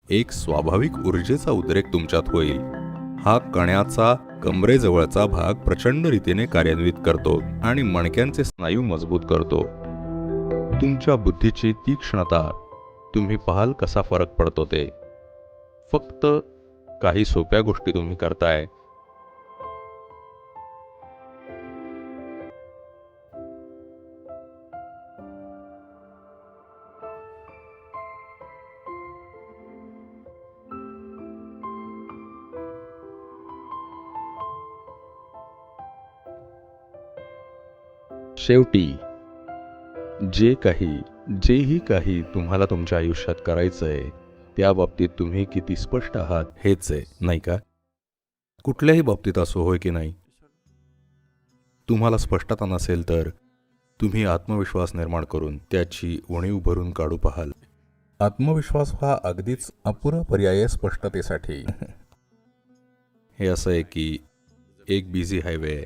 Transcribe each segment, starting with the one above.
एक स्वाभाविक ऊर्जेचा उद्रेक तुमच्यात होईल. हा कण्याचा कमरेजवळचा भाग प्रचंड रीतीने कार्यान्वित करतो आणि मणक्यांचे स्नायू मजबूत करतो. तुमच्या बुद्धीची तीक्ष्णता तुम्ही पाहाल कसा फरक पडतो ते. फक्त काही सोप्या गोष्टी तुम्ही करताय. शेवटी जेही काही तुम्हाला तुमच्या आयुष्यात करायचंय त्या बाबतीत तुम्ही किती स्पष्ट आहात हेच आहे, नाही का? कुठल्याही बाबतीत असो, होय की नाही? तुम्हाला स्पष्टता नसेल तर तुम्ही आत्मविश्वास निर्माण करून त्याची उणीव भरून काढू पाहाल. आत्मविश्वास हा अगदीच अपुरा पर्याय स्पष्टतेसाठी. हे असं आहे की एक बिझी हायवे आहे,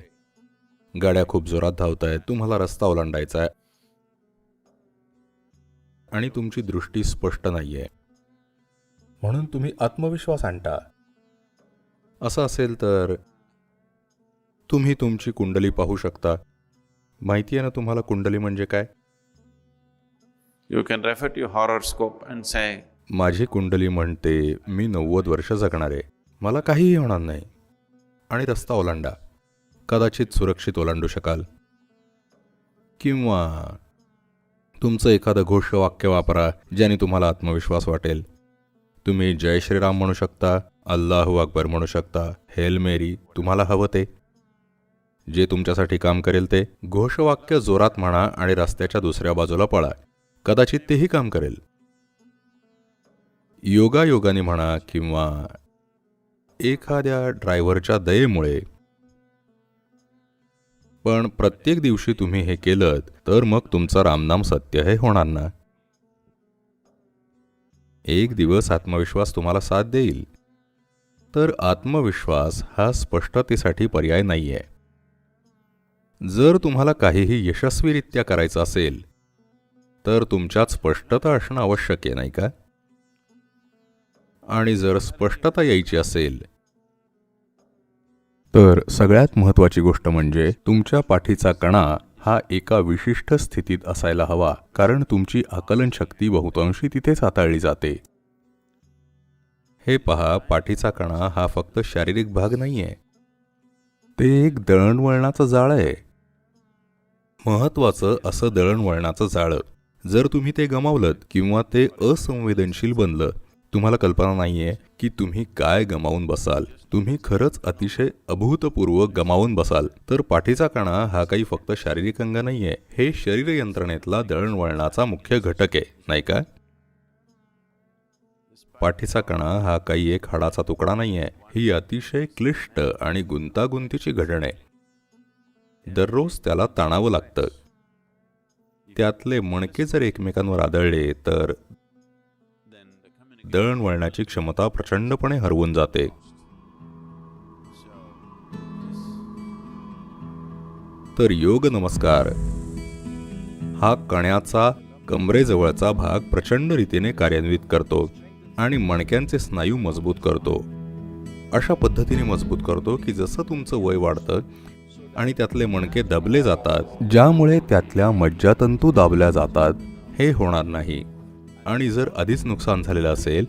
गाड्या खूप जोरात धावत आहेत, तुम्हाला रस्ता ओलांडायचा आहे आणि तुमची दृष्टी स्पष्ट नाहीये, म्हणून तुम्ही आत्मविश्वास आणता. असं असेल तर तुम्ही तुमची कुंडली पाहू शकता. माहिती आहे ना तुम्हाला कुंडली म्हणजे काय? You can refer to your horoscope and say, माझी कुंडली म्हणते मी 90 वर्ष जगणार आहे, मला काहीही होणार नाही. आणि रस्ता ओलांडा. कदाचित सुरक्षित ओलांडू शकाल. किंवा तुमचं एखादं घोषवाक्य वापरा ज्याने तुम्हाला आत्मविश्वास वाटेल. तुम्ही जय श्रीराम म्हणू शकता, अल्लाहू अकबर म्हणू शकता, हेल मेरी, तुम्हाला हवं ते. जे तुमच्यासाठी काम करेल ते. घोषवाक्य जोरात म्हणा आणि रस्त्याच्या दुसऱ्या बाजूला पळा, कदाचित तेही काम करेल. योगायोगाने म्हणा किंवा एखाद्या ड्रायव्हरच्या दयेमुळे. पण प्रत्येक दिवशी तुम्ही हे केलं तर मग तुमचा रामनाम सत्य हे होणार ना. एक दिवस आत्मविश्वास तुम्हाला साथ देईल. तर आत्मविश्वास हा स्पष्टतेसाठी पर्याय नाहीये. जर तुम्हाला काहीही यशस्वीरित्या करायचं असेल तर तुमच्यात स्पष्टता असणं आवश्यक आहे, नाही का? आणि जर स्पष्टता यायची असेल तर सगळ्यात महत्त्वाची गोष्ट म्हणजे तुमच्या पाठीचा कणा हा एका विशिष्ट स्थितीत असायला हवा, कारण तुमची आकलन शक्ती बहुतांशी तिथेच हाताळली जाते. हे पहा, पाठीचा कणा हा फक्त शारीरिक भाग नाहीये, ते एक दळणवळणाचं जाळं आहे. महत्त्वाचं असं दळणवळणाचं जाळं. जर तुम्ही ते गमावलंत किंवा ते असंवेदनशील बनलं, तुम्हाला कल्पना नाहीये की तुम्ही काय गमावून बसाल. तुम्ही खरंच अतिशय अभूतपूर्व गमावून बसाल. तर पाठीचा कणा हा काही फक्त शारीरिक अंग नाहीये, हे शरीर यंत्रणेतला दळणवळणाचा मुख्य घटक आहे, नाही का? पाठीचा कणा हा काही एक हाडाचा तुकडा नाहीये, ही अतिशय क्लिष्ट आणि गुंतागुंतीची घडण आहे. दररोज त्याला ताणावं लागतं. त्यातले मणके जर एकमेकांवर आदळले तर दळणवळणाची क्षमता प्रचंडपणे हरवून जाते. तर योग नमस्कार हा कण्याचा कमरेजवळचा भाग प्रचंड रीतीने कार्यान्वित करतो आणि मणक्यांचे स्नायू मजबूत करतो. अशा पद्धतीने मजबूत करतो की जसं तुमचं वय वाढतं आणि त्यातले मणके दाबले जातात, ज्यामुळे त्यातल्या मज्जातंतू दाबल्या जातात, हे होणार नाही. आणि जर आधीच नुकसान झालेलं असेल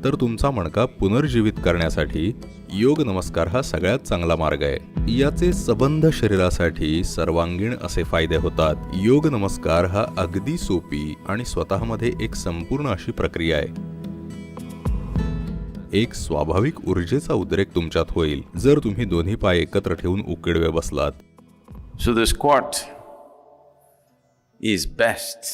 तर तुमचा मणका पुनर्जीवित करण्यासाठी योग नमस्कार हा सगळ्यात चांगला मार्ग आहे. याचे सबंध शरीरासाठी सर्वांगीण असे फायदे होतात. योग नमस्कार हा अगदी सोपी आणि स्वतःमध्ये एक संपूर्ण अशी प्रक्रिया आहे. एक स्वाभाविक ऊर्जेचा उद्रेक तुमच्यात होईल जर तुम्ही दोन्ही पाय एकत्र ठेवून उकिडवे बसलात. so the squat is best.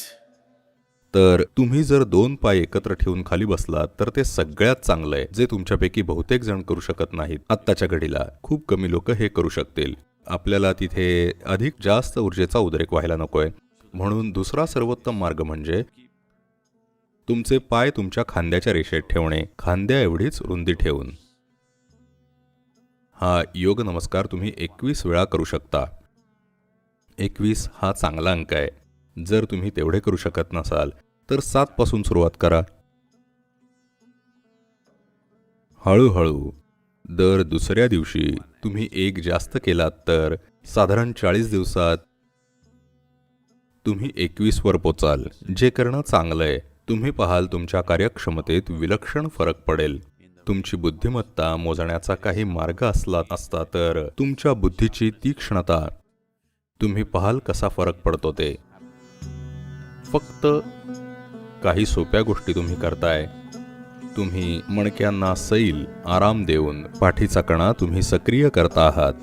तर तुम्ही जर दोन पाय एकत्र ठेवून खाली बसलात तर ते सगळ्यात चांगलं आहे, जे तुमच्यापैकी बहुतेक जण करू शकत नाहीत. आत्ताच्या घडीला खूप कमी लोक हे करू शकतील. आपल्याला तिथे अधिक जास्त ऊर्जेचा उद्रेक व्हायला नकोय, म्हणून दुसरा सर्वोत्तम मार्ग म्हणजे तुमचे पाय तुमच्या खांद्याच्या रेषेत ठेवणे, खांद्या एवढीच रुंदी ठेवून. हा योग नमस्कार तुम्ही 21 वेळा करू शकता. 21 हा चांगला अंक आहे. जर तुम्ही तेवढे करू शकत नसाल तर 7 पासून सुरुवात करा. हळूहळू दर दुसऱ्या दिवशी तुम्ही एक जास्त केलात तर साधारण 40 दिवसात तुम्ही 21 वर पोचाल, जे करणं चांगलंय. तुम्ही पाहाल तुमच्या कार्यक्षमतेत विलक्षण फरक पडेल. तुमची बुद्धिमत्ता मोजण्याचा काही मार्ग असता तर तुमच्या बुद्धीची तीक्ष्णता तुम्ही पाहाल कसा फरक पडतो ते. फक्त काही सोप्या गोष्टी तुम्ही करताय. तुम्ही मणक्यांना सैल आराम देऊन पाठीचा कणा तुम्ही सक्रिय करता आहात.